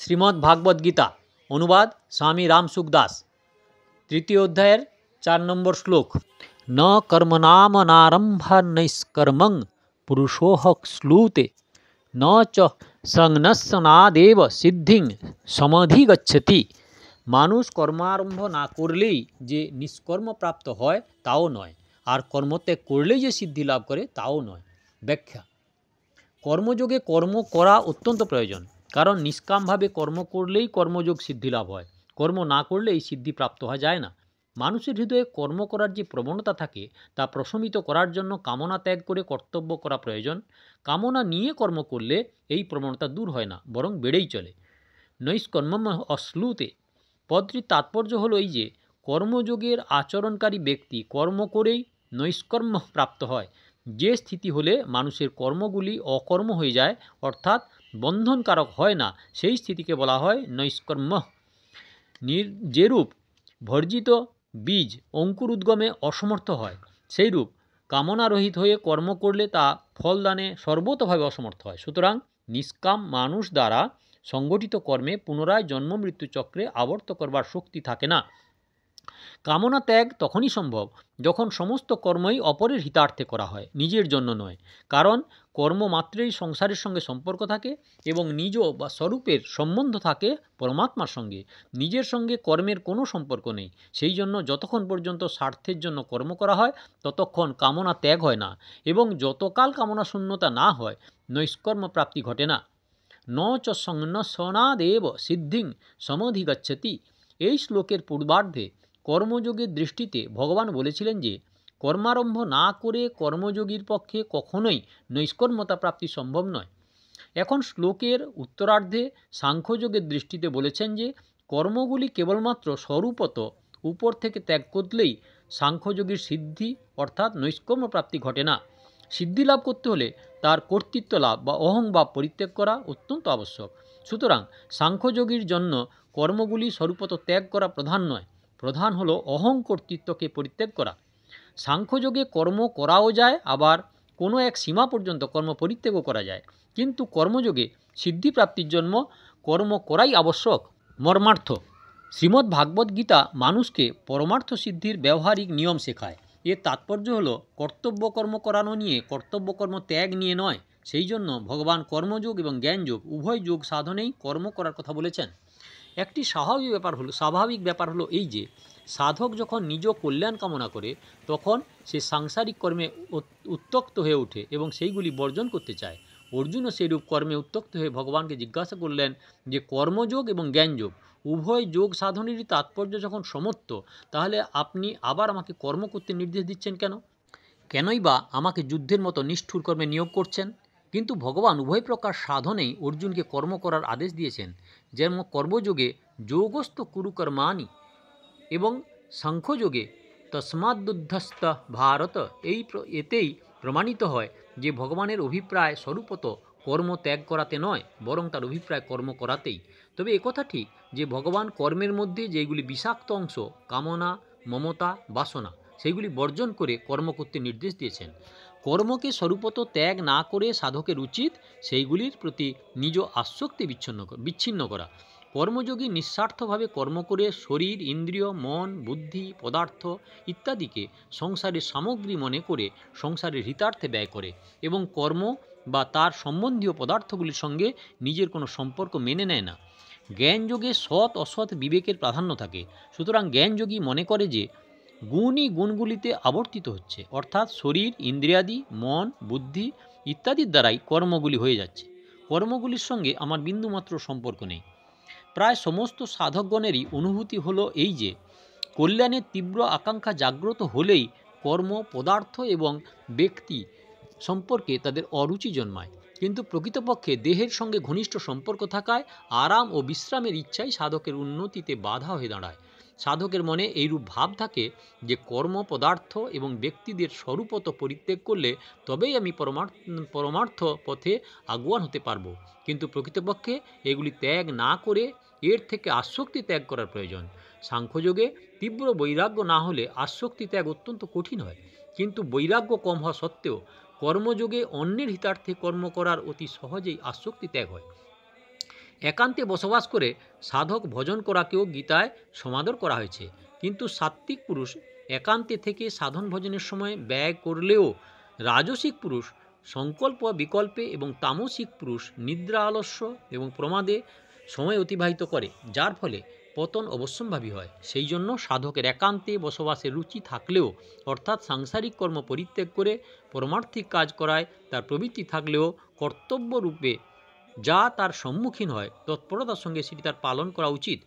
শ্রীমদ্ ভাগবত গীতা অনুবাদ স্বামী রামসুখদাস। তৃতীয় অধ্যায়ের 4 নম্বর শ্লোক। ন কর্মনামনারম্ভা নৈষ্কর্মং পুরুষোহ শ্লুতে ন চ সংন্যসনাদেব সিদ্ধিং সমধিগচ্ছতি। মানুষ কর্মারম্ভ না করলেই যে নিষ্কর্ম প্রাপ্ত হয় তাও নয়, আর কর্মত্যাগ করলেই যে সিদ্ধি লাভ করে তাও নয়। ব্যাখ্যা: কর্মযোগে কর্ম করা অত্যন্ত প্রয়োজন, কারণ নিষ্কামভাবে কর্ম করলেই কর্মযোগ সিদ্ধি লাভ হয়। কর্ম না করলে এই সিদ্ধি প্রাপ্ত হওয়া যায় না। মানুষের হৃদয়ে কর্ম করার যে প্রবণতা থাকে তা প্রশমিত করার জন্য কামনা ত্যাগ করে কর্তব্য করা প্রয়োজন। কামনা নিয়ে কর্ম করলে এই প্রবণতা দূর হয় না, বরং বেড়েই চলে। নৈষ্কর্মম অশ্লুতে পদটির তাৎপর্য হলো এই যে কর্মযোগের আচরণকারী ব্যক্তি কর্ম করেই নৈষ্কর্ম প্রাপ্ত হয়। যে স্থিতি হলে মানুষের কর্মগুলি অকর্ম হয়ে যায়, অর্থাৎ বন্ধনকারক হয় না, সেই স্থিতিকে বলা হয় নৈষ্কর্ম। যেরূপ ভর্জিত বীজ অঙ্কুর উদ্গমে অসমর্থ হয়, সেইরূপ কামনারহিত হয়ে কর্ম করলে তা ফলদানে সর্বতভাবে অসমর্থ হয়। সুতরাং নিষ্কাম মানুষ দ্বারা সংগঠিত কর্মে পুনরায় জন্ম মৃত্যু চক্রে আবর্ত করবার শক্তি থাকে না। কামনা ত্যাগ তখনই সম্ভব যখন সমস্ত কর্মই অপরের হিতার্থে করা হয়, নিজের জন্য নয়। কারণ কর্ম মাত্রেই সংসারের সঙ্গে সম্পর্ক থাকে এবং নিজ বা স্বরূপের সম্বন্ধ থাকে পরমাত্মার সঙ্গে। নিজের সঙ্গে কর্মের কোনো সম্পর্ক নেই। সেই জন্য যতক্ষণ পর্যন্ত স্বার্থের জন্য কর্ম করা হয় ততক্ষণ কামনা ত্যাগ হয় না, এবং যতকাল কামনা শূন্যতা না হয় নৈষ্কর্ম প্রাপ্তি ঘটে না। ন চ সংন্যসনাদেব সিদ্ধিং সমধিগচ্ছতি। এই শ্লোকের পূর্বার্ধে কর্মযোগের দৃষ্টিতে ভগবান বলেছিলেন যে কর্মারম্ভ না করে কর্মযোগীর পক্ষে কখনোই নৈষ্কর্মতা প্রাপ্তি সম্ভব নয়। এখন শ্লোকের উত্তরার্ধে সাংখ্যযোগের দৃষ্টিতে বলেছেন যে কর্মগুলি কেবলমাত্র স্বরূপত উপর থেকে ত্যাগ করলেই সাংখ্যযোগীর সিদ্ধি অর্থাৎ নৈষ্কর্ম প্রাপ্তি ঘটে না। সিদ্ধি লাভ করতে হলে তার কর্তৃত্ব লাভ বা অহংভাব পরিত্যাগ করা অত্যন্ত আবশ্যক। সুতরাং সাংখ্যযোগীর জন্য কর্মগুলি স্বরূপত ত্যাগ করা প্রধান নয়, প্রধান হলো অহং কর্তৃত্বকে পরিত্যাগ করা। সাংখ্যযোগে কর্ম করাও যায়, আবার কোনো এক সীমা পর্যন্ত কর্ম পরিত্যাগও করা যায়, কিন্তু কর্মযোগে সিদ্ধি প্রাপ্তির জন্য কর্ম করাই আবশ্যক। মর্মার্থ: শ্রীমদ্ ভাগবত গীতা মানুষকে পরমার্থ সিদ্ধির ব্যবহারিক নিয়ম শেখায়। এর তাৎপর্য হলো কর্তব্য কর্ম করানো নিয়ে, কর্তব্য কর্ম ত্যাগ নিয়ে নয়। সেই জন্য ভগবান কর্মযোগ এবং জ্ঞানযোগ উভয় যোগ সাধনেই কর্ম করার কথা বলেছেন। একটি স্বাভাবিক ব্যাপার হলো এই যে সাধক যখন নিজ কল্যাণ কামনা করে তখন সে সাংসারিক কর্মে উত্ত্যক্ত হয়ে ওঠে এবং সেইগুলি বর্জন করতে চায়। অর্জুনও সেইরূপ কর্মে উত্ত্যক্ত হয়ে ভগবানকে জিজ্ঞাসা করলেন যে কর্মযোগ এবং জ্ঞানযোগ উভয় যোগ সাধনেরই তাৎপর্য যখন সমত্ব, তাহলে আপনি আবার আমাকে কর্ম করতে নির্দেশ দিচ্ছেন কেন? কেনই বা আমাকে যুদ্ধের মতো নিষ্ঠুর কর্মে নিয়োগ করছেন? কিন্তু ভগবান উভয় প্রকার সাধনেই অর্জুনকে কর্ম করার আদেশ দিয়েছেন। যেমন কর্মযোগে যোগস্থ কুরু কর্মাণি এবং সাংখ্যযোগে তস্মাদ্যুদ্ধস্থ ভারত। এতেই প্রমাণিত হয় যে ভগবানের অভিপ্রায় স্বরূপত কর্ম ত্যাগ করাতে নয়, বরং তার অভিপ্রায় কর্ম করাতেই। তবে একথা ঠিক যে ভগবান কর্মের মধ্যে যেগুলি বিষাক্ত অংশ, কামনা, মমতা, বাসনা, সেইগুলি বর্জন করে কর্ম করতে নির্দেশ দিয়েছেন। কর্মকে স্বরূপত ত্যাগ না করে সাধকের উচিত সেইগুলির প্রতি নিজ আসক্তি বিচ্ছিন্ন করা। কর্মযোগী নিঃস্বার্থভাবে কর্ম করে শরীর, ইন্দ্রিয়, মন, বুদ্ধি, পদার্থ ইত্যাদিকে সংসারের সামগ্রী মনে করে সংসারের হিতার্থে ব্যয় করে এবং কর্ম বা তার সম্বন্ধীয় পদার্থগুলির সঙ্গে নিজের কোনো সম্পর্ক মেনে নেয় না। জ্ঞানযোগে সৎ অসৎ বিবেকের প্রাধান্য থাকে। সুতরাং জ্ঞানযোগী মনে করে যে গুণই গুণগুলিতে আবর্তিত হচ্ছে, অর্থাৎ শরীর, ইন্দ্রিয়াদি, মন, বুদ্ধি ইত্যাদির দ্বারাই কর্মগুলি হয়ে যাচ্ছে। কর্মগুলির সঙ্গে আমার বিন্দুমাত্র সম্পর্ক নেই। প্রায় সমস্ত সাধকগণেরই অনুভূতি হলো এই যে কল্যাণের তীব্র আকাঙ্ক্ষা জাগ্রত হলেই কর্ম, পদার্থ এবং ব্যক্তি সম্পর্কে তাদের অরুচি জন্মায়। কিন্তু প্রকৃতপক্ষে দেহের সঙ্গে ঘনিষ্ঠ সম্পর্ক থাকায় আরাম ও বিশ্রামের ইচ্ছাই সাধকের উন্নতিতে বাধা হয়ে দাঁড়ায়। সাধকের মনে এইরূপ ভাব থাকে যে কর্ম, পদার্থ এবং ব্যক্তিদের স্বরূপত পরিত্যাগ করলে তবেই আমি পরমার্থ পথে আগুয়ান হতে পারব। কিন্তু প্রকৃতপক্ষে এগুলি ত্যাগ না করে এর থেকে আসক্তি ত্যাগ করার প্রয়োজন। সাংখ্যযোগে তীব্র বৈরাগ্য না হলে আসক্তি ত্যাগ অত্যন্ত কঠিন হয়, কিন্তু বৈরাগ্য কম হওয়া সত্ত্বেও কর্মযোগে অন্যের হিতার্থে কর্ম করার অতি সহজেই আসক্তি ত্যাগ হয়। একান্তে বসবাস করে সাধক ভজন করাকেও গীতায় সমাদর করা হয়েছে। কিন্তু সাত্ত্বিক পুরুষ একান্তে থেকে সাধন ভজনের সময় ব্যয় করলেও রাজসিক পুরুষ সংকল্প বিকল্পে এবং তামসিক পুরুষ নিদ্রা আলস্য এবং প্রমাদে সময় অতিবাহিত করে, যার ফলে পতন অবশ্যম্ভাবী হয়। সেই জন্য সাধকের একান্তে বসবাসের রুচি থাকলেও, অর্থাৎ সাংসারিক কর্ম পরিত্যাগ করে পরমার্থিক কাজ করায় তার প্রবৃত্তি থাকলেও কর্তব্য রূপে যা তার সম্মুখীন হয় তৎপরতার সঙ্গে সেটি তার পালন করা উচিত।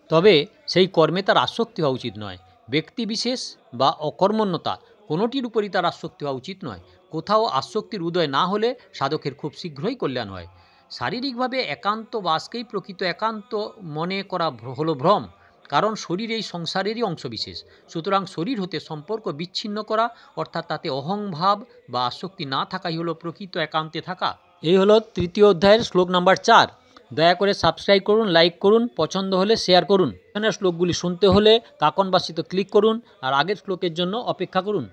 তবে সেই কর্মে তার আসক্তি হওয়া উচিত নয়। ব্যক্তিবিশেষ বা অকর্মণ্যতা কোনোটির উপরই তার আসক্তি হওয়া উচিত নয়। কোথাও আসক্তির উদয় না হলে সাধকের খুব শীঘ্রই কল্যাণ হয়। শারীরিকভাবে একান্ত বাসকেই প্রকৃত একান্ত মনে করা হলো ভ্রম, কারণ শরীর এই সংসারেরই অংশবিশেষ। সুতরাং শরীর হতে সম্পর্ক বিচ্ছিন্ন করা, অর্থাৎ তাতে অহংভাব বা আসক্তি না থাকাই হলো প্রকৃত একান্তে থাকা। এই হলো তৃতীয় অধ্যায়ের শ্লোক নাম্বার 4। দয়া করে সাবস্ক্রাইব করুন, লাইক করুন, পছন্দ হলে শেয়ার করুন। এখানের শ্লোকগুলি শুনতে হলে কাকনবাসীতে ক্লিক করুন আর আগের শ্লোকের জন্য অপেক্ষা করুন।